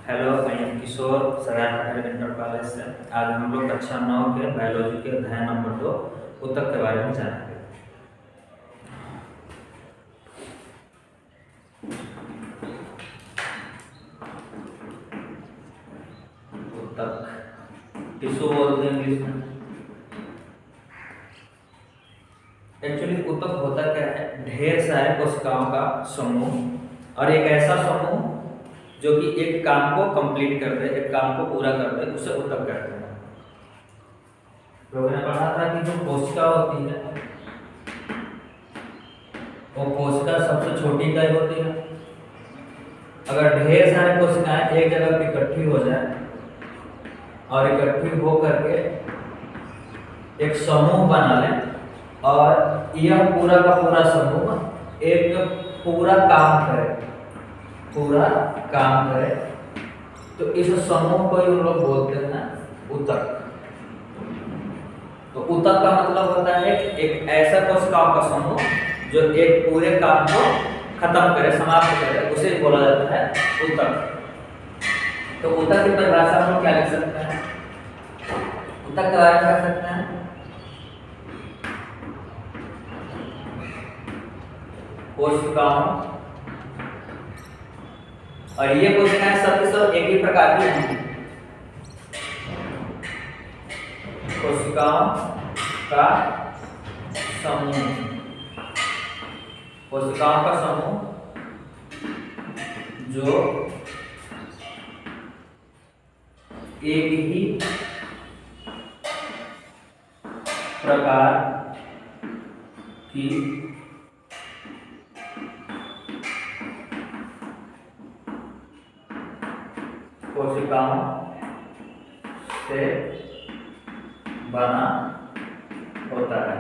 Hello, मैं M किशोर Sardar Patel inter college से। आज हम लोग कक्षा 9 के बायोलॉजी के अध्याय नंबर 2 ऊतक के बारे में जानेंगे। ऊतक टिश्यू बोलते हैं इंग्लिश में। एक्चुअली ऊतक होता क्या है? ढेर सारे कोशिकाओं का समूह, और एक ऐसा समूह जो कि एक काम को कंप्लीट कर दे, एक काम को पूरा कर दे, उसे ऊतक कहते हैं। लोगों ने पढ़ा था कि जो कोशिका होती है वो कोशिका सबसे छोटी इकाई होती है। अगर ढेर सारे कोशिकाएं एक जगह पर इकट्ठी हो जाए और इकट्ठी हो करके एक समूह बना लें, और यह पूरा का पूरा समूह एक पूरा काम करे, तो इस समूह को हम लोग बोलते हैं ऊतक। तो ऊतक का मतलब होता है एक ऐसा कोशिकाओं का समूह जो एक पूरे काम को खत्म करे, समाप्त करे, उसे बोला जाता है ऊतक। तो ऊतक की परिभाषा हम लोग क्या लिख सकते हैं? ऊतक के बारे में कह सकते हैं कोशिकाओं, और ये कोशिकाएं सब एक ही प्रकार की होंगी। कोशिकाओं का समूह, कोशिकाओं का समूह जो एक ही प्रकार की कोशिकाओं से बना होता है।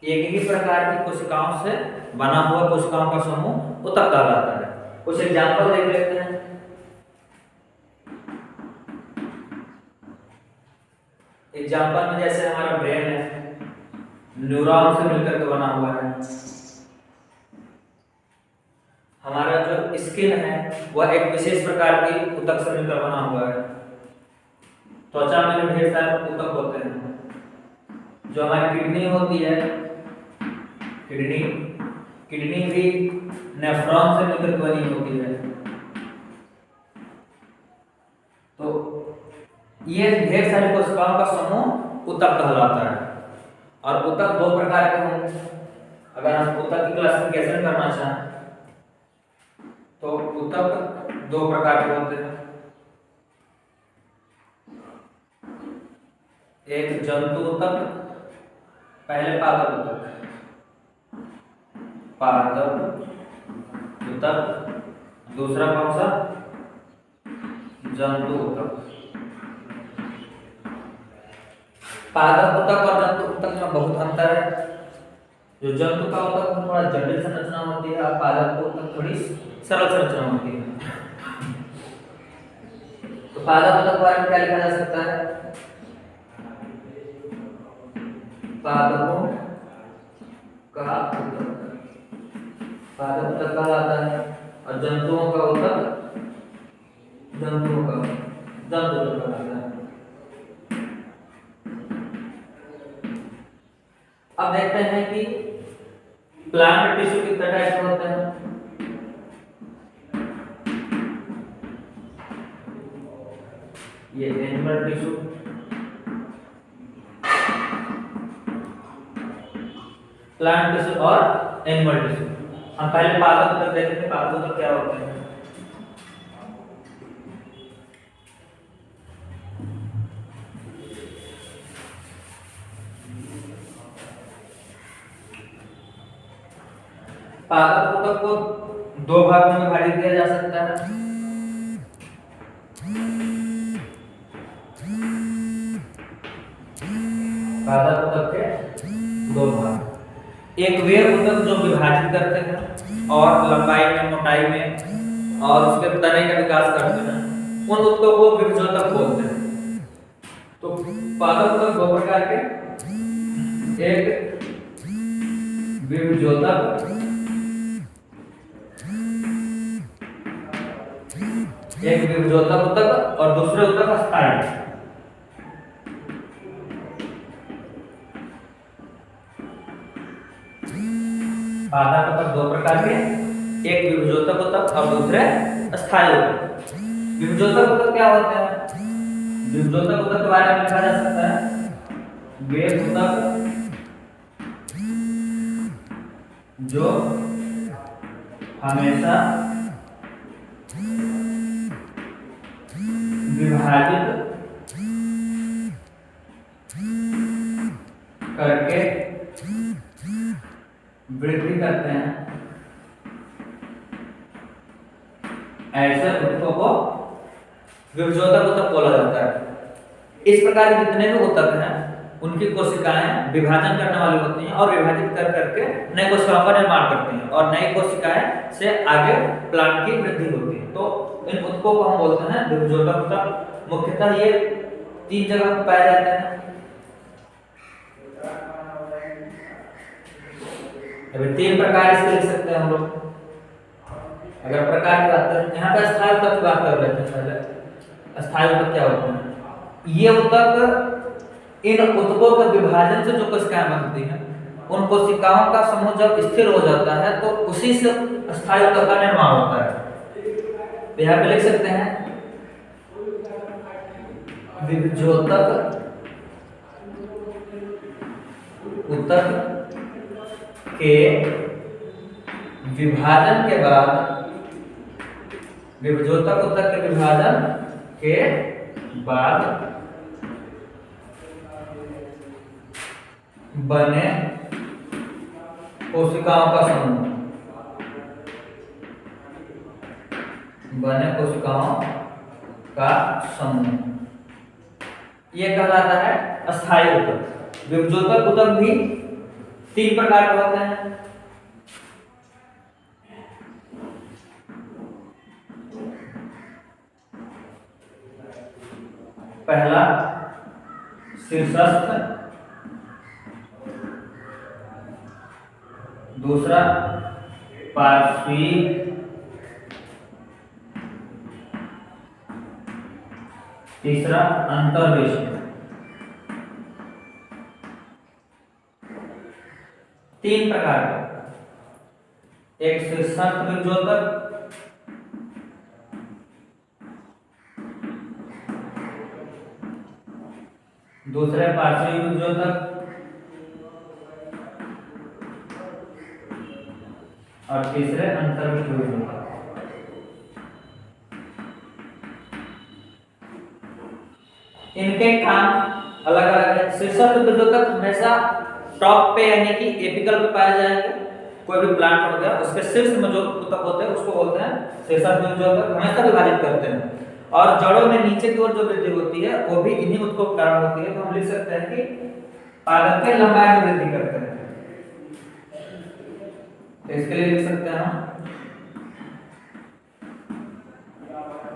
एक ही प्रकार की कोशिकाओं से बना हुआ कोशिकाओं का समूह ऊतक कहलाता है। कुछ एग्जाम्पल देख लेते हैं। एग्जाम्पल में जैसे हमारा ब्रेन है, न्यूरॉन से मिलकर के बना हुआ है। हमारा जो स्किन है वह एक विशेष प्रकार की ऊतक से मिलकर बना हुआ है। त्वचा में जो ढेर सारे ऊतक होते हैं। जो हमारी किडनी होती है, किडनी भी नेफ्रॉन से मिलकर बनी होती है। तो ये ढेर सारे कोशिकाओं का समूह ऊतक कहलाता है। और ऊतक दो प्रकार के होंगे। अगर हम ऊतक की क्लासिफिकेशन करना चाहें तो ऊतक दो प्रकार के होते हैं। एक जंतु ऊतक, पहले पादप ऊतक, दूसरा कौन सा? जंतु ऊतक। पादप ऊतक और जंतु ऊतक में बहुत अंतर है। जो जंतु का ऊतक में थोड़ा जटिल संरचना होती है, और पादप ऊतक थोड़ी सरल संरचना होती है। तो पादप ऊतक के बारे में क्या लिखा जा सकता है? पादपों का ऊतक, पादप ऊतक कहलाता है। और जंतुओं का ऊतक जंतु ऊतक कहलाता है। अब देखते हैं कि प्लांट टिश्यू कितने टाइप के होते हैं। ये एनिमल टिश्यू, प्लांट टिश्यू और एनिमल टिश्यू। हम पहले पादप ऊतक देखेंगे। पादप ऊतक क्या होते हैं? पादप ऊतक को दो भागों में विभाजित किया जा सकता है। पादप ऊतक के दो भाग। एक वे ऊतक जो विभाजित करते हैं और लंबाई में, मोटाई में और उसके तने का विकास करते हैं, उन ऊतकों को विभजोतक बोलते हैं। तो पादप ऊतक दो प्रकार के, एक विभजोतक एक विभजोतक ऊतक और दूसरे ऊतक स्थायी। आधार ऊतक दो प्रकार के, एक विभजोतक ऊतक और दूसरे स्थायी ऊतक। विभजोतक ऊतक क्या होते हैं? विभजोतक ऊतक के बारे में लिखा जा सकता है वे ऊतक जो हमेशा विभाजित करके वृद्धि करते हैं, ऐसे ऊतकों को विभजोतक ऊतक बोला जाता है। इस प्रकार के जितने भी ऊतक हैं उनकी कोशिकाएं विभाजन करने वाली होती हैं और विभाजित कर करके नई कोशिकाओं का निर्माण करती हैं और नई कोशिकाएं से आगे प्लांट की वृद्धि होती है। तो इन ऊतकों को हम बोलते हैं विभजोतक ऊतक। मुख्यतः ये 3 जगह पर पाए जाते हैं। अभी 3 प्रकार इसके लिख सकते हैं हम लोग। अगर प्रकार की बात करें, यहाँ पे स्थायी ऊतक की बात कर लेते हैं पहले। स्थायी ऊतक क्या होते हैं? ये ऊतक इन ऊतकों के विभाजन से जो कोशिकाएं बनती हैं उन कोशिकाओं का समूह जब स्थिर हो जाता है तो उसी से स्थायी ऊतक का निर्माण होता है। तो यहाँ पे लिख सकते हैं विभजोतक ऊतक के विभाजन के बाद, विभजोतक ऊतक के विभाजन के बाद बने कोशिकाओं का समूह, बने कोशिकाओं का समूह ये कहलाता है अस्थायी ऊतक। विभजोतक ऊतक भी 3 प्रकार के होते हैं। पहला शीर्षस्थ, दूसरा पार्श्वी, तीसरा अंतर्वेशी। 3 प्रकार के, एक शीर्षस्थ विभजोतक, दूसरे पार्श्वी विभजोतक और तीसरे अंतर्वेशी विभजोतक। इनके काम अलग अलग है। शीर्षस्थ विभजोतक हमेशा टॉप पे यानी कि एपिकल पे पाए जाएंगे। कोई भी प्लांट हो गया उसके शीर्ष में जो ऊतक होते हैं उसको बोलते हैं शीर्षस्थ विभजोतक। हमेशा विभाजित करते हैं और जड़ों में नीचे की ओर जो वृद्धि होती है वो भी इन्हीं ऊतकों के कारण होती है। तो हम लिख सकते हैं कि पादप के लंबाई में वृद्धि करते हैं। इसके लिए लिख सकते हैं हम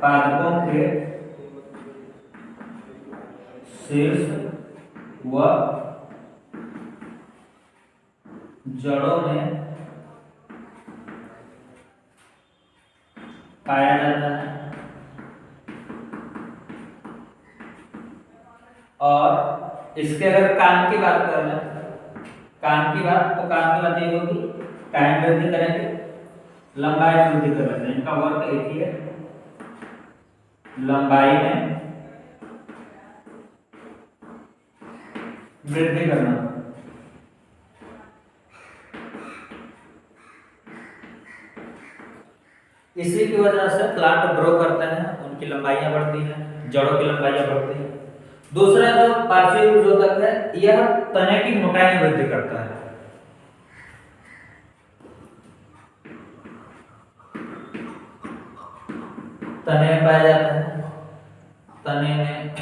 पादपों के शीर्ष व जड़ों में पाया जाता है और इसके अगर काम की बात कर लें, काम की बात ये होगी कायम वृद्धि करेंगे, लंबाई में वृद्धि कर लेते हैं। इनका वर्क एक ही है, लंबाई में वृद्धि करना। इसी की वजह से प्लांट ग्रो करते हैं, उनकी लंबाइयां बढ़ती हैं, जड़ों की लंबाइयां बढ़ती हैं। दूसरा जो पार्श्वी विभजोतक है यह तने की मोटाई में वृद्धि करता है। तने में पाया जाता है, तने में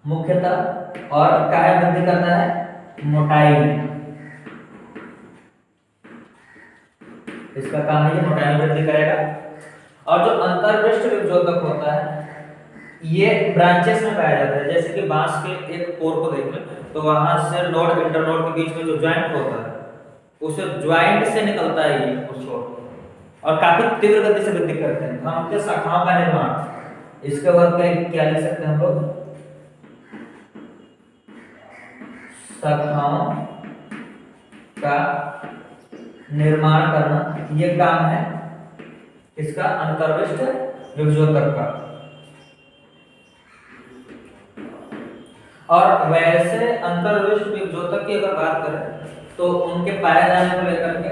मुख्यतः और काय वृद्धि करता है मोटाई में। इसका काम है ये मोटाई में वृद्धि करेगा। और जो अंतर्पृष्ठ विभजोतक होता है ये ब्रांचेस में पाया जाता है। जैसे कि बांस के एक कोर को देख लें तो वहां से नोड इंटरनोड के बीच में जो ज्वाइंट होता है उसे ज्वाइंट से निकलता है ये छोर, और काफी तीव्र गति से वृद्धि करते हैं। तो हम उनके शाखाओं का निर्माण, इसके वर्ग में क्या लिख सकते हैं हम लोग, शाखाओं का निर्माण करना, ये काम है इसका अंतर्विष्ट विभजोतक का। और वैसे अंतर्विष्ट विभजोतक की अगर बात करें तो उनके पाए जाने को लेकर के,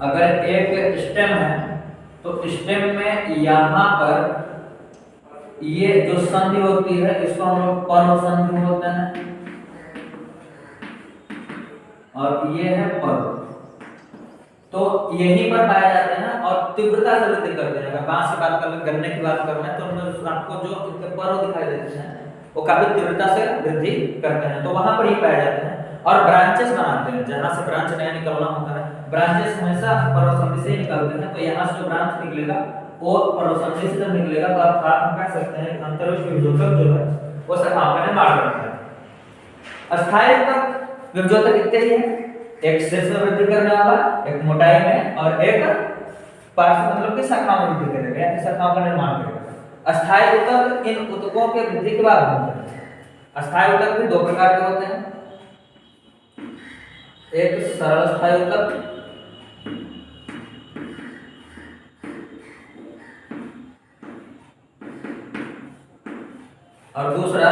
अगर एक स्टेम है तो स्टेम में यहाँ पर ये जो संधि होती है इसको हम लोग पर्व संधि बोलते हैं, और ये है पर्व। तो यहीं पर पाए जाते हैं और तीव्रता से वृद्धि करते हैं। अगर बांस की बात कर लें, गन्ने की बात कर लें, तो उनमें आपको जो इनके पर्व दिखाई देते हैं वो काफी तीव्रता से वृद्धि करते हैं, तो वहां पर ही पाए जाते हैं। और ब्रांचेस बनाते हैं, जहां से ब्रांच नया निकलना होता है, ब्रांचेस हमेशा पर्व संधि से ही निकलते हैं। तो यहाँ से जो ब्रांच निकलेगा वो पर्व संधि से जब निकलेगा तो आप हम कह सकते हैं अंतर्विष्ट विभजोतक जो है वो शाखाओं का निर्माण करता है। अस्थायी तक विभजोतक इतने ही है, एक शीर्ष में वृद्धि करने वाला, एक मोटाई में, और एक पार्श्व मतलब कि शाखाओं में वृद्धि करेगा या शाखाओं का निर्माण करेगा। अस्थायी ऊतक इन ऊतकों के वृद्धि के बाद होते हैं। अस्थायी ऊतक भी दो प्रकार के होते हैं, एक सरल अस्थायी ऊतक और दूसरा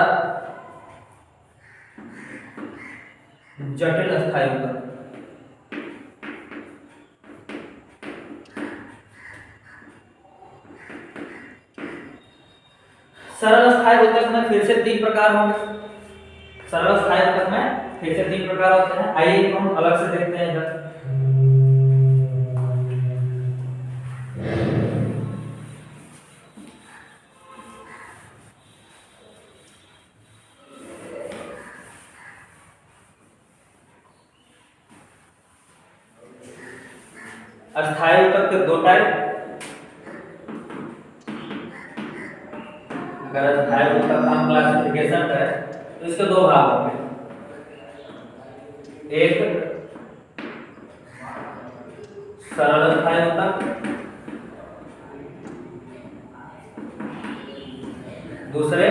जटिल अस्थायी ऊतक। सरल अस्थायी ऊतक में फिर से तीन प्रकार होंगे। सरल अस्थायी ऊतक में फिर से तीन प्रकार होते हैं, आइए इनको हम अलग से देखते हैं इधर। अस्थायी ऊतक के दो टाइप, अगर अस्थायी ऊतक का हम क्लासिफिकेशन करें तो इसके दो भाग होंगे, एक सरल अस्थायी ऊतक, दूसरे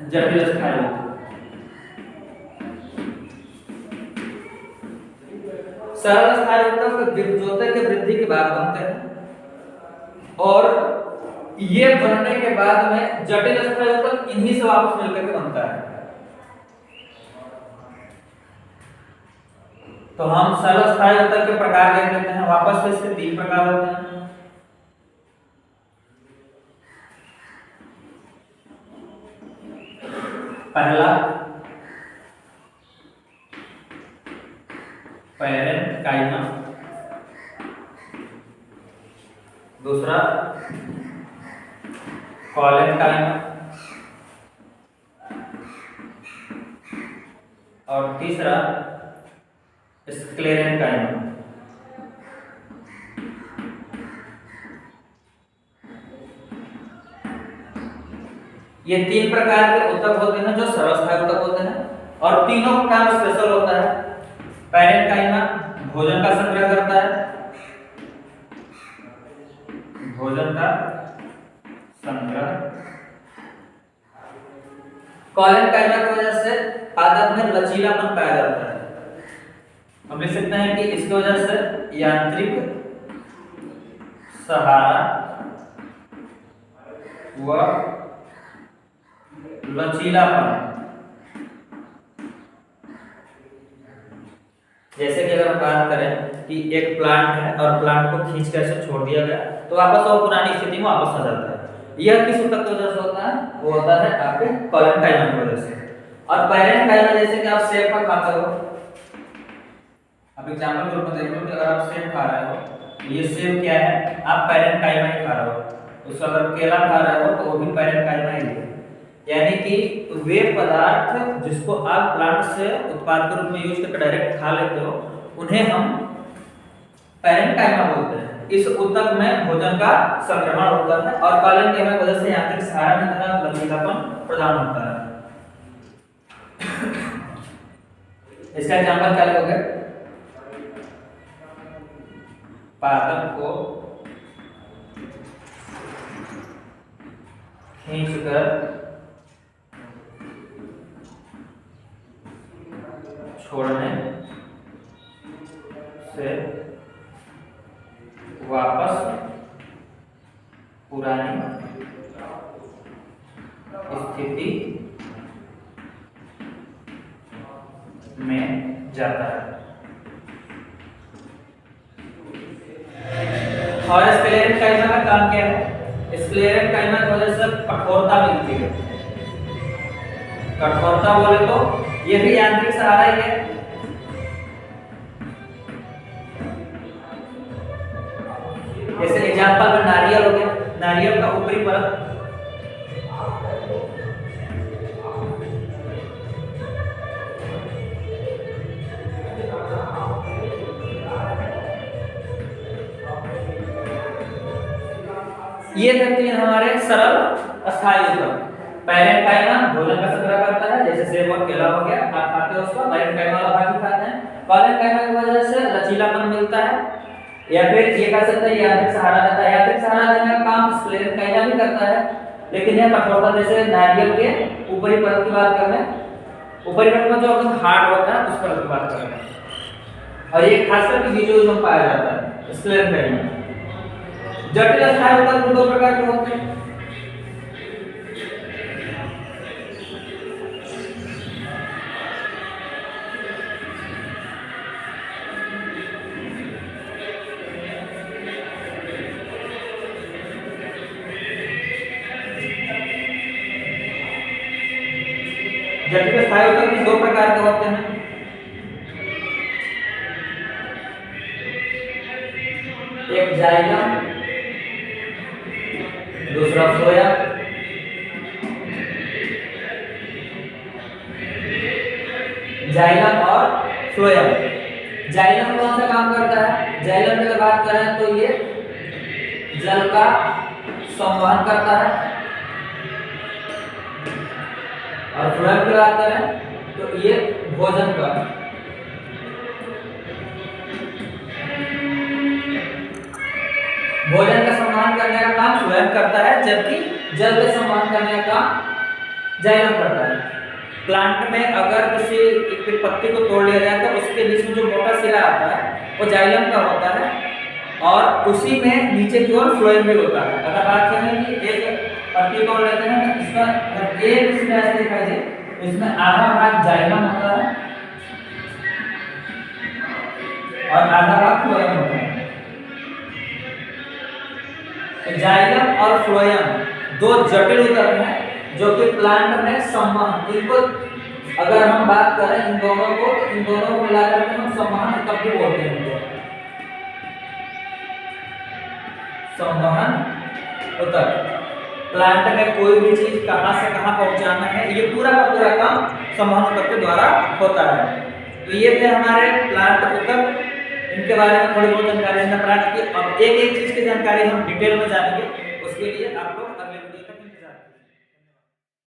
जटिल अस्थायी ऊतक। सरल अस्थायी ऊतक विभजोतक के वृद्धि के बाद बनते हैं और ये बनने के बाद में जटिल अस्थायी ऊतक इन्हीं से वापस मिलकर के बनता है। तो हम सरल अस्थायी ऊतक के प्रकार देख लेते हैं वापस से। इसके तीन प्रकार होते हैं। पहला पैरेन्काइमा, दूसरा कॉलेनकाइमा और तीसरा स्क्लेरेनकाइमा। ये तीन प्रकार के ऊतक होते हैं जो सरल अस्थायी ऊतक होते हैं और तीनों का काम स्पेशल होता है। पैरेन्काइमा भोजन का संग्रह करता है, भोजन का संग्रह। कॉलेनकाइमा की वजह से पादप में लचीलापन पाया जाता है। हम लिख सकते हैं कि इसकी वजह से यांत्रिक सहारा व लचीलापन। जैसे कि अगर हम बात करें कि एक प्लांट है और प्लांट को खींच कर ऐसे छोड़ दिया गया तो वापस वो पुरानी स्थिति में वापस आ जाता है। यह किस ऊतक की वजह से होता है? वो होता है आपके कॉलेनकाइमा की वजह से। और पैरेन्काइमा जैसे कि आप सेब का खाते हो, आप एग्जांपल के रूप में देख लो कि अगर आप सेब खा रहे हो, ये सेब क्या है? आप पैरेन्काइमा ही खा रहे हो। उसको अगर केला खा रहे हो तो वो भी पैरेन्काइमा ही है। यानी कि वे पदार्थ जिसको आप प्लांट से उत्पाद के रूप में यूज करके डायरेक्ट खा लेते हो उन्हें हम पैरेन्काइमा बोलते हैं। इस ऊतक में भोजन का संक्रमण होता है और कॉलेनकाइमा की वजह से यांत्रिक सहारा में तरह लचीलापन प्रदान होता है। इसका एग्जांपल क्या लोगे? पादप को खींचकर छोड़ने से वापस पुरानी स्थिति में जाता है। और स्क्लेरेन काइमा का काम क्या है? स्क्लेरेन काइमा की वजह से कठोरता मिलती है। कठोरता बोले तो ये भी यांत्रिक सहारा ही है। जैसे एग्जाम्पल में नारियल हो गया, नारियल का ऊपरी परत ये थे तीन हमारे सरल अस्थायी ऊतक। पैरेन्काइमा भोजन का संग्रह करता है, जैसे सेब और केला हो गया, आप खाते हो उसको। पैरेन्काइमा वाला भाग ही खाते हैं। पैरेन्काइमा की वजह से लचीलापन मिलता है, या फिर ये कह सकते हैं यांत्रिक सहारा देता है। यांत्रिक सहारा देने का काम स्क्लेरेनकाइमा भी करता है, लेकिन यह कठोरता, जैसे नारियल के ऊपरी परत की बात कर रहे हैं, ऊपरी परत में जो एकदम हार्ड होता है उस पर बात कर रहे हैं। और ये खासकर बीजों में पाया जाता है स्क्लेरेनकाइमा। जटिल अस्थायी ऊतक दो प्रकार के होते हैं। जटिल अस्थायी ऊतक भी दो प्रकार के होते हैं। एक जाइलम, दूसरा फ्लोएम। जाइलम और फ्लोएम। जाइलम कौन सा काम करता है? जाइलम की बात करें तो ये जल का संवहन करता है, और फ्लोएम की बात करें तो ये भोजन का संवहन करने का काम फ्लोएम करता है, जबकि जल के संवहन करने का काम जाइलम करता है। प्लांट में अगर किसी एक पत्ती को तोड़ लिया जाए तो उसके बीच में जो मोटा सिरा आता है वो जाइलम का होता है, और उसी में नीचे की ओर फ्लोएम भी होता है। अगर बात करें कि एक पत्ती तोड़ लेते हैं तो इसका एक सिरा ऐसे दिखाई दे, इसमें आधा भाग जाइलम होता है और आधा भाग फ्लोएम होता है। जाइलम और फ्लोएम दो जटिल ऊतक हैं जो कि प्लांट में संवहन, इनको अगर हम बात करें इन दोनों को मिलाकर के हम संवहन ऊतक भी बोलते हैं। इनको संवहन ऊतक। प्लांट में कोई भी चीज कहां से कहां पहुंचाना है, ये पूरा का पूरा काम संवहन ऊतक के द्वारा होता है। तो ये थे हमारे प्लांट ऊतक, इनके बारे में थोड़ी बहुत जानकारी हमने प्राप्त की। अब एक एक चीज की जानकारी हम डिटेल में जानेंगे, उसके लिए आप लोग